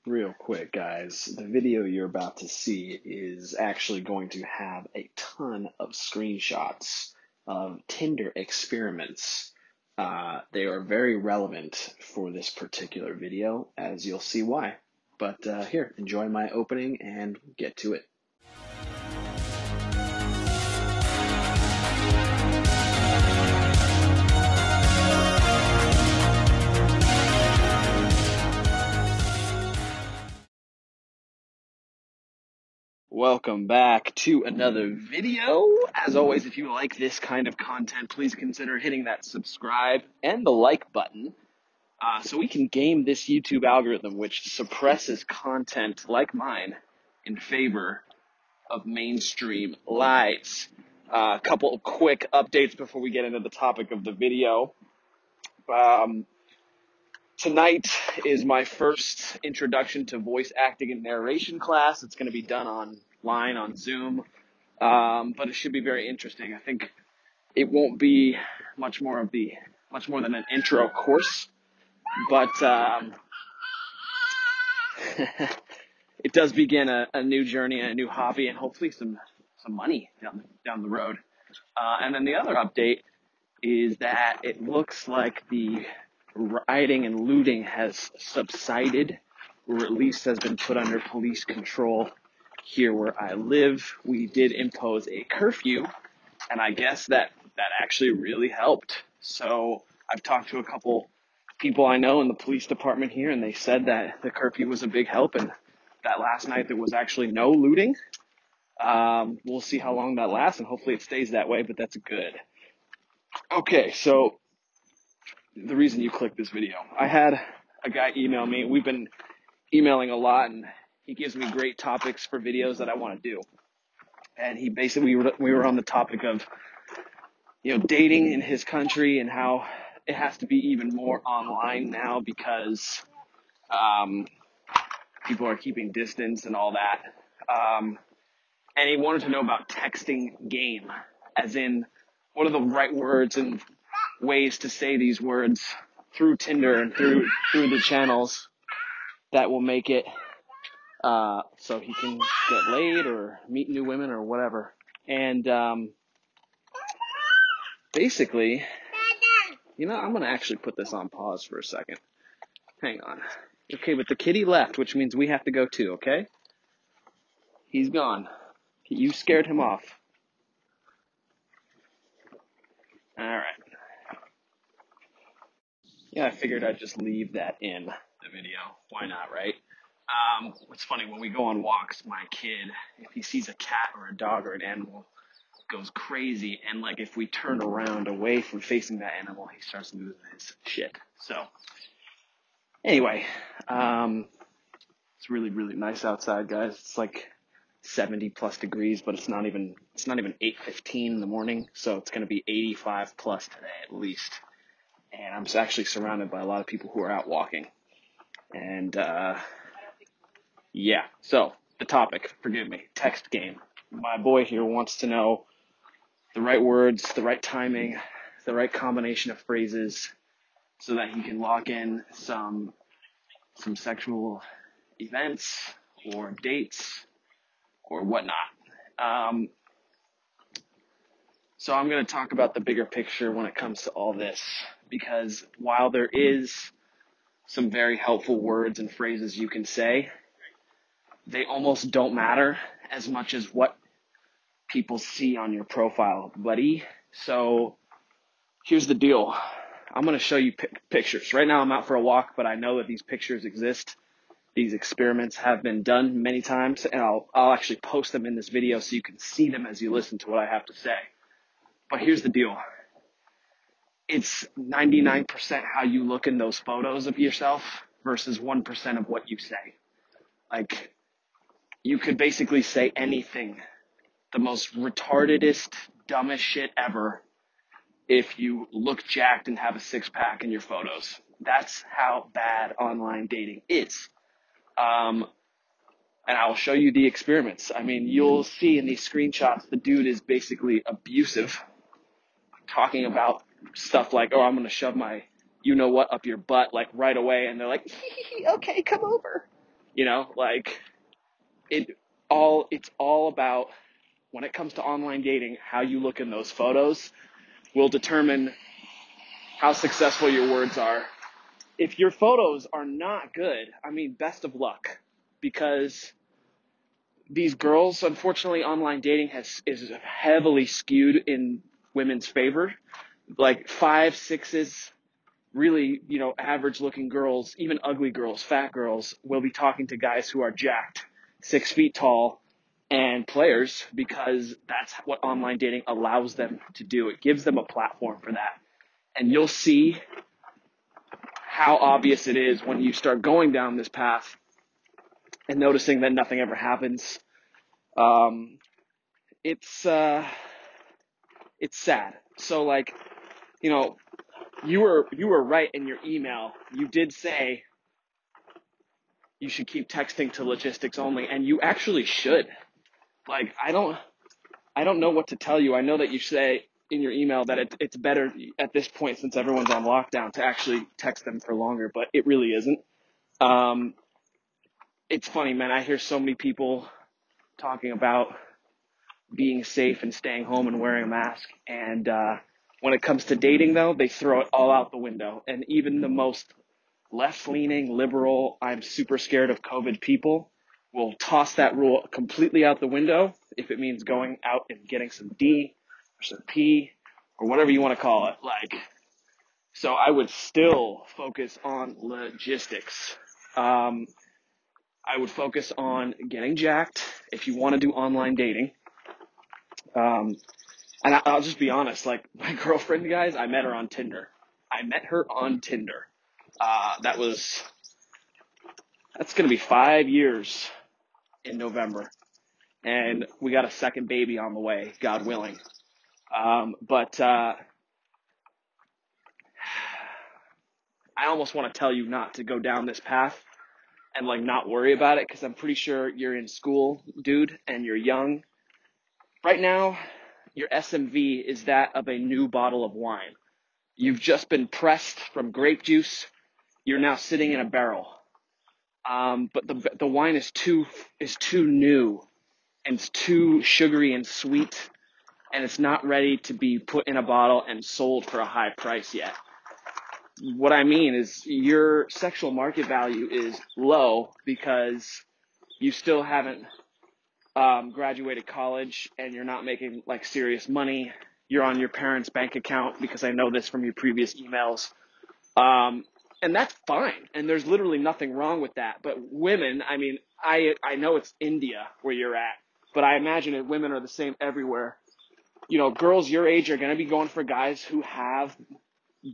Real quick, guys, the video you're about to see is actually going to have a ton of screenshots of Tinder experiments. They are very relevant for this particular video, as you'll see why. But here, enjoy my opening and get to it. Welcome back to another video. As always, if you like this kind of content, please consider hitting that subscribe and the like button so we can game this YouTube algorithm, which suppresses content like mine in favor of mainstream lies. A couple of quick updates before we get into the topic of the video. Tonight is my first introduction to voice acting and narration class. It's going to be done online on Zoom, but it should be very interesting. I think it won't be much more than an intro course, but it does begin a new journey and a new hobby, and hopefully some money down the road. And then the other update is that it looks like the rioting and looting has subsided, or at least has been put under police control here where I live. We did impose a curfew, and I guess that actually really helped. So I've talked to a couple people I know in the police department here, and they said that the curfew was a big help, and that last night there was actually no looting. We'll see how long that lasts, and hopefully it stays that way, but that's good. Okay, so the reason you clicked this video. I had a guy email me. We've been emailing a lot, and he gives me great topics for videos that I want to do. And he basically, we were on the topic of, dating in his country and how it has to be even more online now because people are keeping distance and all that. And he wanted to know about texting game, as in what are the right words and ways to say these words through Tinder and through the channels that will make it so he can get laid or meet new women or whatever. And basically, I'm going to actually put this on pause for a second. Hang on. Okay, but the kitty left, which means we have to go too, okay? He's gone. You scared him off. All right. Yeah, I figured I'd just leave that in the video. Why not, right? It's funny, when we go on walks, my kid, if he sees a cat or a dog or an animal, goes crazy. And, if we turn around away from facing that animal, he starts losing his shit. So, anyway, it's really, really nice outside, guys. It's 70 plus degrees, but it's not even 8:15 in the morning. So it's going to be 85 plus today at least. And I'm actually surrounded by a lot of people who are out walking. And, yeah. So, the topic, forgive me, text game. My boy here wants to know the right words, the right timing, the right combination of phrases so that he can lock in some sexual events or dates or whatnot. So I'm going to talk about the bigger picture when it comes to all this, because while there is some very helpful words and phrases you can say, they almost don't matter as much as what people see on your profile, buddy. So here's the deal. I'm going to show you pictures. Right now I'm out for a walk, but I know that these pictures exist. These experiments have been done many times, and I'll actually post them in this video so you can see them as you listen to what I have to say. But here's the deal. It's 99% how you look in those photos of yourself versus 1% of what you say. You could basically say anything, the most retardedest, dumbest shit ever, if you look jacked and have a six-pack in your photos. That's how bad online dating is. And I will show you the experiments. You'll see in these screenshots, the dude is basically abusive, talking about stuff like, I'm going to shove my you-know-what up your butt, right away. And they're like, okay, come over. Like it's all about, when it comes to online dating, how you look in those photos will determine how successful your words are. If your photos are not good, I mean, best of luck, because these girls, unfortunately, online dating is heavily skewed in women's favor. Like 5, 6s, really, average looking girls, even ugly girls, fat girls, will be talking to guys who are jacked, 6 feet tall, and players, because that's what online dating allows them to do. It gives them a platform for that. And you'll see how obvious it is when you start going down this path and noticing that nothing ever happens. It's sad. So, like, you were right in your email. You did say you should keep texting to logistics only, and you actually should. Like, I don't know what to tell you. I know that you say in your email that it's better at this point, since everyone's on lockdown, to actually text them for longer, but it really isn't. It's funny, man. I hear so many people talking about being safe and staying home and wearing a mask. And when it comes to dating, though, they throw it all out the window. And even the most left-leaning, liberal, I'm super scared of COVID people will toss that rule completely out the window if it means going out and getting some D or some P or whatever you want to call it. Like, so I would still focus on logistics. I would focus on getting jacked if you want to do online dating. And I'll just be honest, like, my girlfriend, guys, I met her on Tinder. That's going to be 5 years in November. And we got a second baby on the way, God willing. But I almost want to tell you not to go down this path and, like, not worry about it, because I'm pretty sure you're in school, dude, and you're young. Right now, your SMV is that of a new bottle of wine. You've just been pressed from grape juice. You're now sitting in a barrel. But the wine is too new, and it's too sugary and sweet, and it's not ready to be put in a bottle and sold for a high price yet. What I mean is your sexual market value is low because you still haven't graduated college, and you're not making, like, serious money. You're on your parents' bank account, because I know this from your previous emails. And that's fine. And there's literally nothing wrong with that. But women, I mean, I know it's India where you're at, but I imagine that women are the same everywhere. Girls your age are going to be going for guys who have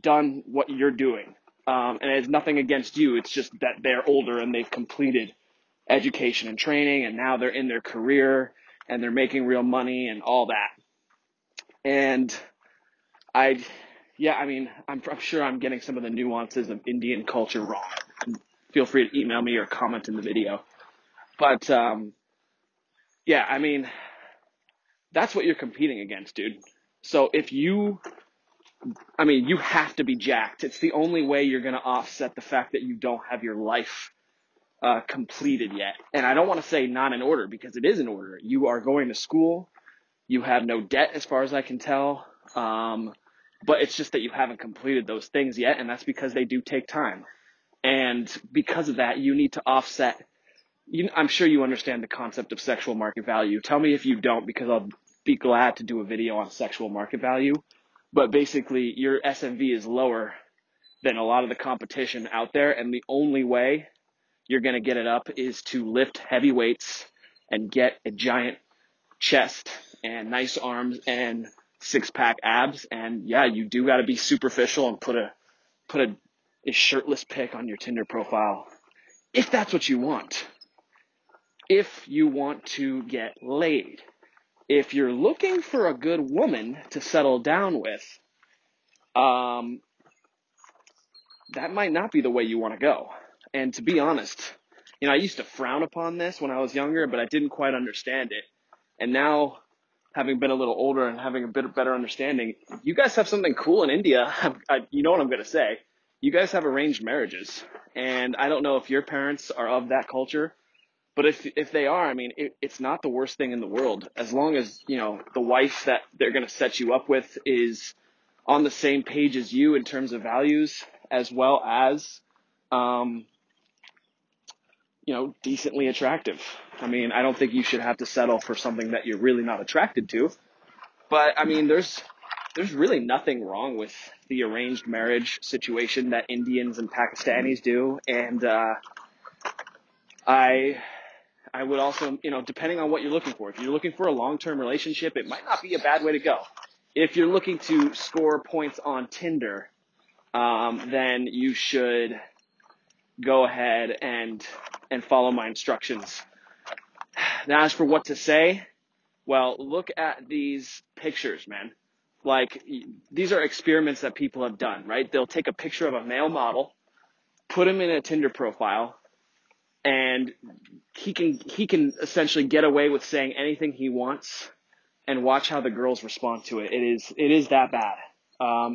done what you're doing. And it's nothing against you. It's just that they're older and they've completed education and training, and now they're in their career and they're making real money and all that. And I'm sure I'm getting some of the nuances of Indian culture wrong. Feel free to email me or comment in the video. But that's what you're competing against, dude. So you have to be jacked. It's the only way you're going to offset the fact that you don't have your life completed yet. And I don't want to say not in order, because it is in order. You are going to school. You have no debt as far as I can tell. But it's just that you haven't completed those things yet, and that's because they do take time. And because of that, you need to offset. I'm sure you understand the concept of sexual market value. Tell me if you don't, because I'll be glad to do a video on sexual market value. But basically, your SMV is lower than a lot of the competition out there, and the only way you're going to get it up is to lift heavy weights and get a giant chest and nice arms and 6-pack abs. And yeah, you do got to be superficial and put a shirtless pic on your Tinder profile if that's what you want. If you want to get laid. If you're looking for a good woman to settle down with, that might not be the way you want to go. And to be honest, I used to frown upon this when I was younger, but I didn't quite understand it. And now, having been a little older and having a bit better understanding, you guys have something cool in India. You know what I'm going to say. You guys have arranged marriages. And I don't know if your parents are of that culture, but if they are, I mean, it's not the worst thing in the world, as long as, you know, the wife that they're going to set you up with is on the same page as you in terms of values, as well as, you know, decently attractive. I mean, I don't think you should have to settle for something that you're really not attracted to. But I mean, there's really nothing wrong with the arranged marriage situation that Indians and Pakistanis do. And I would also, you know, depending on what you're looking for, if you're looking for a long-term relationship, it might not be a bad way to go. If you're looking to score points on Tinder, then you should go ahead and follow my instructions. Now, as for what to say, well, look at these pictures, man. Like, these are experiments that people have done, right? They'll take a picture of a male model, put him in a Tinder profile, and he can essentially get away with saying anything he wants, and watch how the girls respond to it. It is that bad.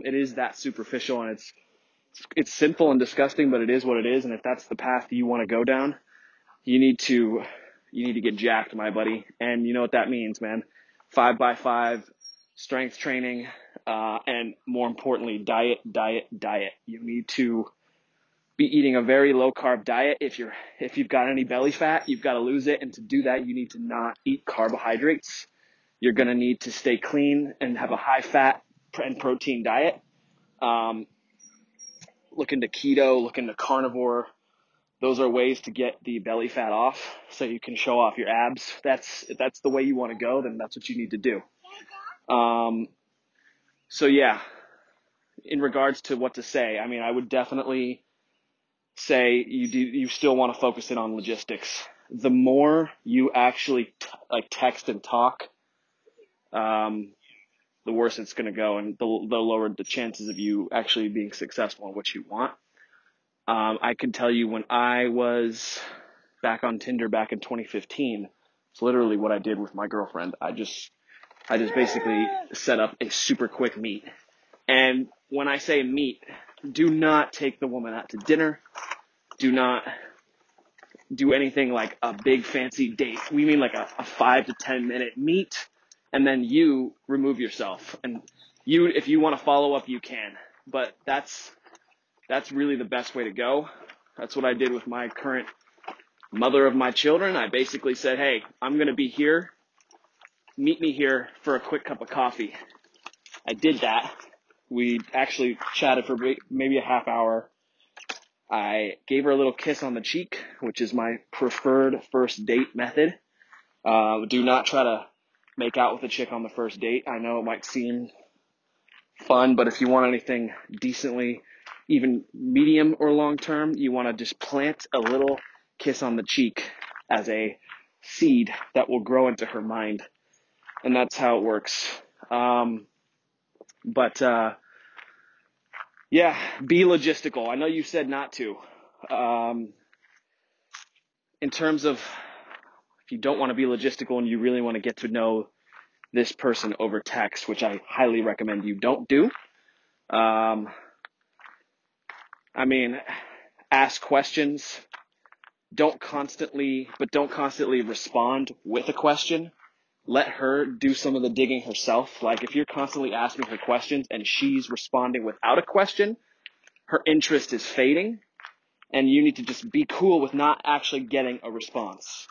It is that superficial, and it's sinful and disgusting, but it is what it is. And if that's the path you want to go down, you need to get jacked, my buddy. And you know what that means, man. 5x5, strength training, and more importantly, diet. You need to be eating a very low carb diet. If you've got any belly fat, you've got to lose it. And to do that, you need to not eat carbohydrates. You're going to need to stay clean and have a high fat and protein diet. Look into keto, look into carnivore. Those are ways to get the belly fat off so you can show off your abs. If that's the way you want to go, then that's what you need to do. So yeah, in regards to what to say, I mean, I would definitely say you still want to focus in on logistics. The more you actually text and talk, the worse it's going to go, and the lower the chances of you actually being successful in what you want. I can tell you when I was back on Tinder back in 2015, it's literally what I did with my girlfriend. I just basically set up a super quick meet. And when I say meet, do not take the woman out to dinner. Do not do anything like a big fancy date. We mean like a 5 to 10 minute meet, and then you remove yourself. And if you want to follow up, you can. But that's really the best way to go. That's what I did with my current mother of my children. I basically said, hey, I'm going to be here. Meet me here for a quick cup of coffee. I did that. We actually chatted for maybe a half hour. I gave her a little kiss on the cheek, which is my preferred first date method. Do not try to make out with a chick on the first date. I know it might seem fun, but if you want anything decently, even medium or long term, you want to just plant a little kiss on the cheek as a seed that will grow into her mind. And that's how it works. Yeah, be logistical. I know you said not to. In terms of if you don't want to be logistical and you really want to get to know this person over text, which I highly recommend you don't do. I mean, ask questions. Don't constantly respond with a question. Let her do some of the digging herself. Like if you're constantly asking her questions and she's responding without a question, her interest is fading, and you need to just be cool with not actually getting a response.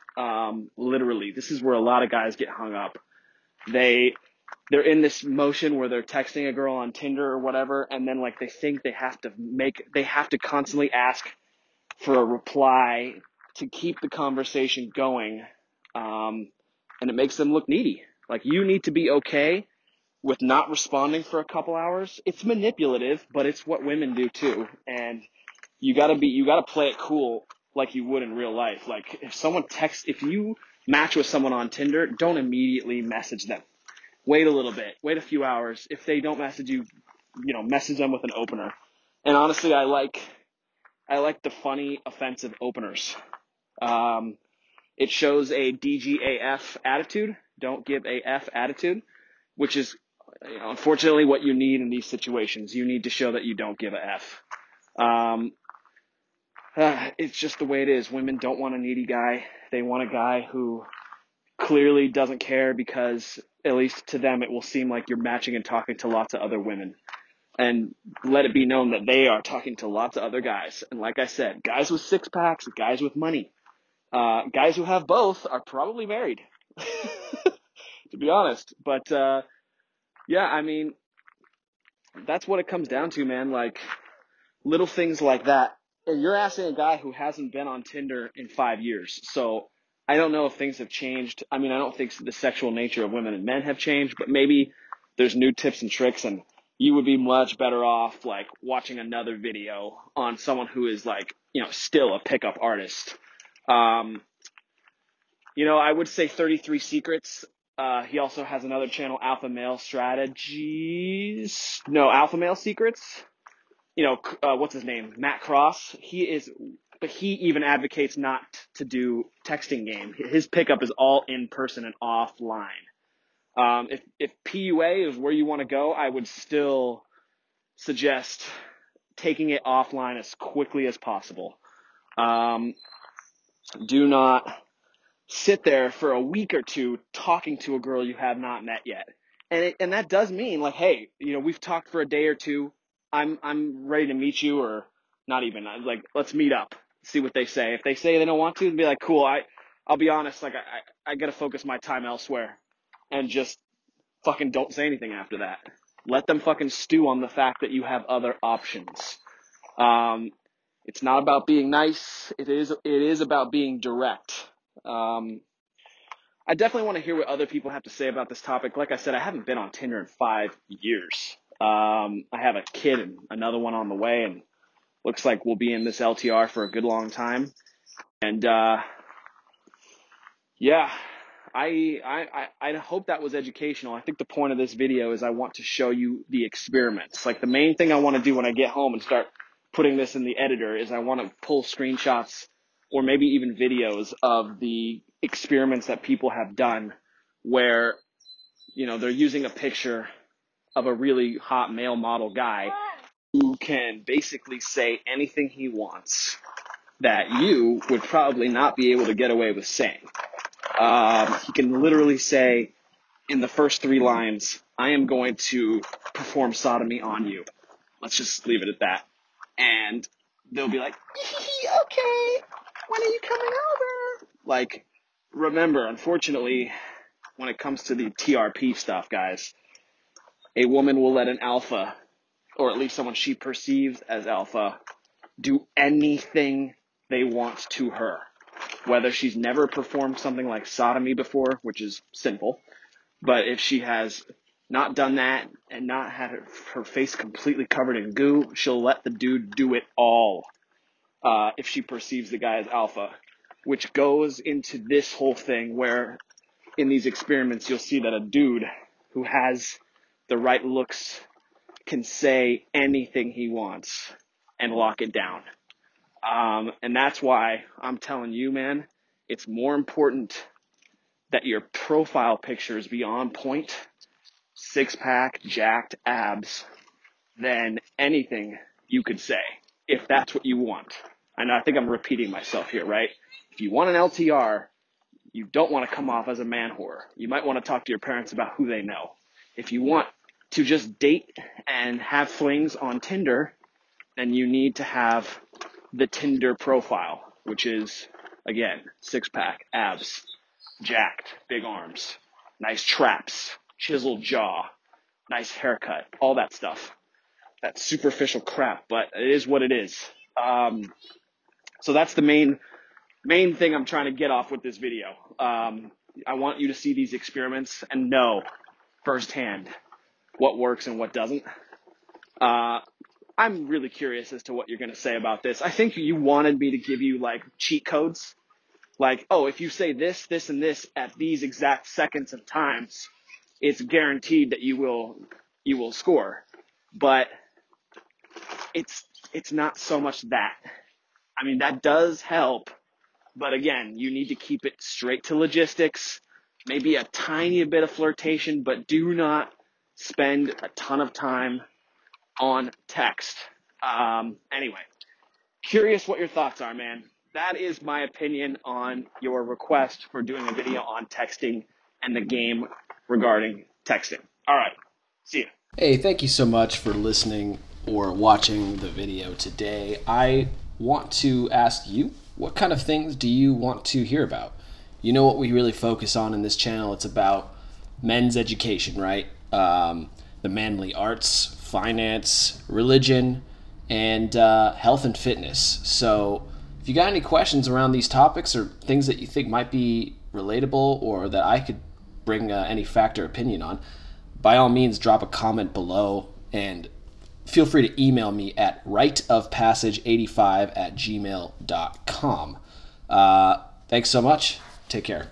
Literally, this is where a lot of guys get hung up. They're in this motion where they're texting a girl on Tinder or whatever, and then like they think they have to constantly ask for a reply to keep the conversation going, and it makes them look needy. Like you need to be okay with not responding for a couple hours. It's manipulative, but it's what women do too, and you gotta play it cool like you would in real life. Like if you match with someone on Tinder, don't immediately message them. Wait a little bit. Wait a few hours. If they don't message you, message them with an opener. And honestly, I like the funny, offensive openers. It shows a DGAF attitude. Don't give a F attitude, which is unfortunately what you need in these situations. You need to show that you don't give a F. it's just the way it is. Women don't want a needy guy. They want a guy who clearly doesn't care, because at least to them it will seem like you're matching and talking to lots of other women. And let it be known that they are talking to lots of other guys. And like I said, guys with six packs, guys with money, guys who have both are probably married, to be honest. But yeah, I mean, that's what it comes down to, man. Like, little things like that. And you're asking a guy who hasn't been on Tinder in 5 years. So I don't know if things have changed. I mean, I don't think the sexual nature of women and men have changed, but maybe there's new tips and tricks, and you would be much better off like watching another video on someone who is like, still a pickup artist. I would say 33 Secrets. He also has another channel, Alpha Male Strategies. No, Alpha Male Secrets. What's his name? Matt Cross. But he even advocates not to do texting game. His pickup is all in person and offline. If PUA is where you want to go, I would still suggest taking it offline as quickly as possible. Do not sit there for a week or two talking to a girl you have not met yet. And that does mean like, hey, we've talked for a day or two. I'm ready to meet you, or not even. Like, let's meet up, see what they say. If they say they don't want to, be like, cool. I'll be honest. Like, I gotta focus my time elsewhere, and just fucking don't say anything after that. Let them fucking stew on the fact that you have other options. It's not about being nice. It is about being direct. I definitely want to hear what other people have to say about this topic. Like I said, I haven't been on Tinder in 5 years. I have a kid and another one on the way, and looks like we'll be in this LTR for a good long time. And yeah, I hope that was educational. I think the point of this video is I want to show you the experiments. Like, the main thing I want to do when I get home and start putting this in the editor is I want to pull screenshots or maybe even videos of the experiments that people have done where, they're using a picture of a really hot male model guy who can basically say anything he wants that you would probably not be able to get away with saying. He can literally say in the first 3 lines, I am going to perform sodomy on you. Let's just leave it at that. And they'll be like, okay, when are you coming over? Like, remember, unfortunately, when it comes to the TRP stuff, guys, a woman will let an alpha, or at least someone she perceives as alpha, do anything they want to her. Whether she's never performed something like sodomy before, which is sinful, but if she has not done that and not had her face completely covered in goo, she'll let the dude do it all if she perceives the guy as alpha, which goes into this whole thing where in these experiments you'll see that a dude who has the right looks can say anything he wants and lock it down. And that's why I'm telling you, man, it's more important that your profile pictures be on point, 6-pack, jacked abs, than anything you could say, if that's what you want. And I think I'm repeating myself here, right? If you want an LTR, you don't want to come off as a man whore. You might want to talk to your parents about who they know. If you want to just date and have flings on Tinder, then you need to have the Tinder profile, which is, again, 6-pack, abs, jacked, big arms, nice traps, chiseled jaw, nice haircut, all that stuff. That superficial crap, but it is what it is. So that's the main thing I'm trying to get off with this video. I want you to see these experiments and know firsthand what works and what doesn't. I'm really curious as to what you're going to say about this. I think you wanted me to give you like cheat codes. Like, oh, if you say this, this, and this at these exact seconds and times, it's guaranteed that you will score. But it's not so much that. I mean, that does help. But again, you need to keep it straight to logistics, maybe a tiny bit of flirtation, but do not spend a ton of time on text. Anyway, Curious what your thoughts are, man. That is my opinion on your request for doing a video on texting and the game regarding texting. All right. See you. Hey, thank you so much for listening or watching the video today. I want to ask you, what kind of things do you want to hear about? You know what we really focus on in this channel? It's about men's education, right? The manly arts, finance, religion, and health and fitness. So if you got any questions around these topics or things that you think might be relatable or that I could bring any fact or opinion on, by all means, drop a comment below and feel free to email me at rightofpassage85@gmail.com. Thanks so much. Take care.